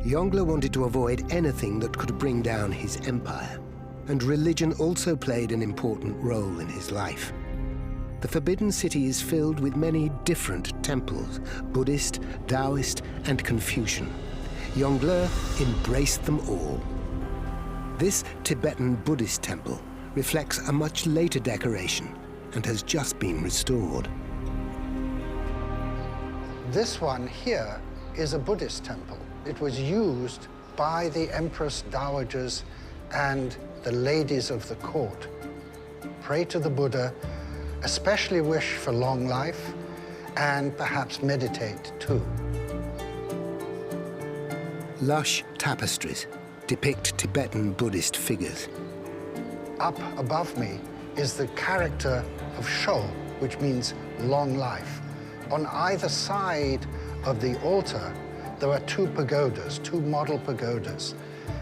Yongle wanted to avoid anything that could bring down his empire, and religion also played an important role in his life. The Forbidden City is filled with many different temples, Buddhist, Taoist, and Confucian. Yongle embraced them all. This Tibetan Buddhist temple reflects a much later decoration and has just been restored. This one here is a Buddhist temple. It was used by the Empress Dowagers and the ladies of the court. Pray to the Buddha, especially wish for long life, and perhaps meditate too. Lush tapestries depict Tibetan Buddhist figures. Up above me is the character of Shou, which means long life. On either side of the altar, there are two pagodas, two model pagodas.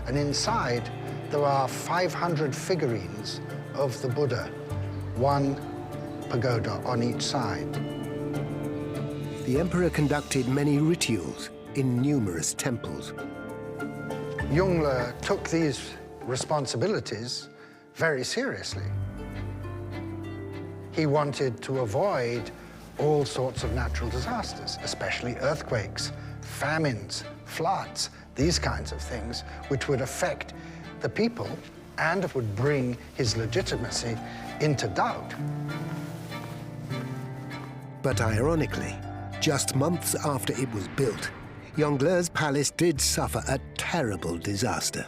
And inside, there are 500 figurines of the Buddha, one pagoda on each side. The emperor conducted many rituals in numerous temples. Yongle took these responsibilities very seriously. He wanted to avoid all sorts of natural disasters, especially earthquakes, famines, floods, these kinds of things, which would affect the people and would bring his legitimacy into doubt. But ironically, just months after it was built, Yongle's palace did suffer a terrible disaster.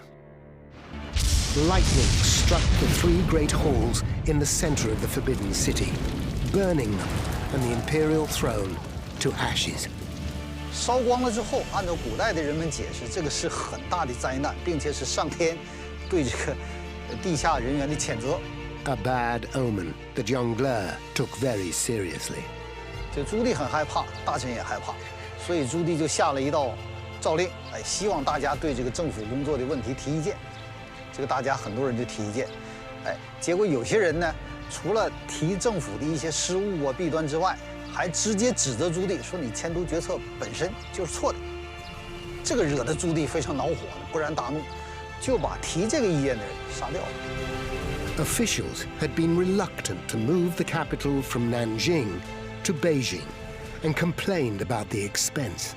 Lightning struck the three great halls in the center of the Forbidden City, burning them and the imperial throne to ashes. 烧光了之后，按照古代的人们解释，这个是很大的灾难，并且是上天对这个地下人员的谴责。A bad omen that Yongle took very seriously. 这朱棣很害怕，大臣也害怕，所以朱棣就下了一道诏令，希望大家对这个政府工作的问题提意见。这个大家很多人就提意见，结果有些人呢，除了提政府的一些失误啊、弊端之外，还直接指责朱棣说你迁都决策本身就是错的。这个惹得朱棣非常恼火，勃然大怒，就把提这个意见的人杀掉了。Officials had been reluctant to move the capital from Nanjing to Beijing and complained about the expense.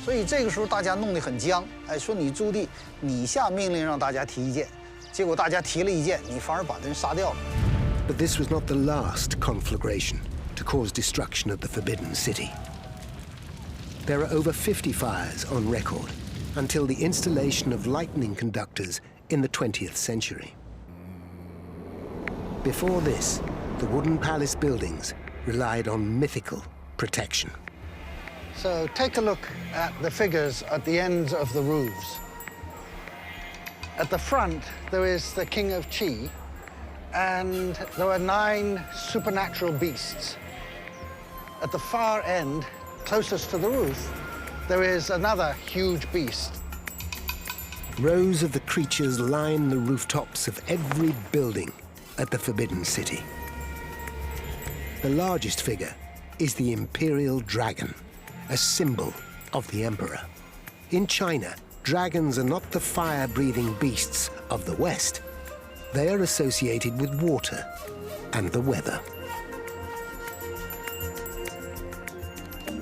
所以这个时候大家弄得很僵，说你朱棣，你下命令让大家提意见，结果大家提了意见，你反而把人杀掉了。But this was not the last conflagration to cause destruction of the Forbidden City. There are over 50 fires on record until the installation of lightning conductors in the 20th century. Before this, the wooden palace buildings relied on mythical protection. So take a look at the figures at the ends of the roofs. At the front, there is the King of Qi, and there are 9 supernatural beasts. At the far end, closest to the roof, there is another huge beast. Rows of the creatures line the rooftops of every building at the Forbidden City. The largest figure is the Imperial dragon, a symbol of the emperor. In China, dragons are not the fire-breathing beasts of the West. They are associated with water and the weather.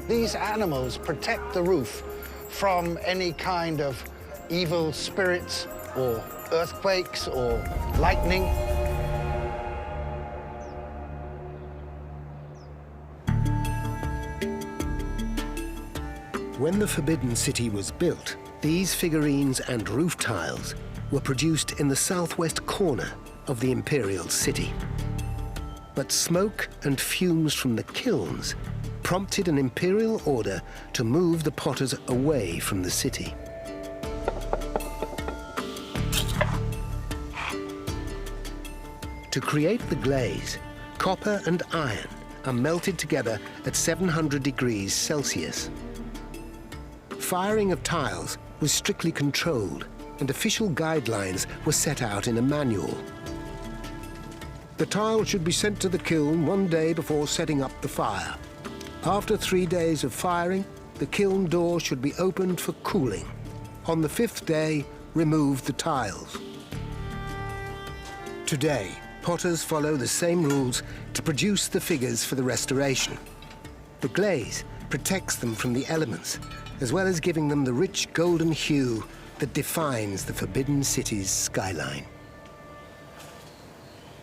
These animals protect the roof from any kind of evil spirits or earthquakes or lightning. When the Forbidden City was built, these figurines and roof tiles were produced in the southwest corner of the Imperial City. But smoke and fumes from the kilns prompted an imperial order to move the potters away from the city. To create the glaze, copper and iron are melted together at 700 degrees Celsius. Firing of tiles was strictly controlled, and official guidelines were set out in a manual. The tile should be sent to the kiln 1 day before setting up the fire. After 3 days of firing, the kiln door should be opened for cooling. On the 5th day, remove the tiles. Today, potters follow the same rules to produce the figures for the restoration. The glaze protects them from the elements, as well as giving them the rich golden hue that defines the Forbidden City's skyline.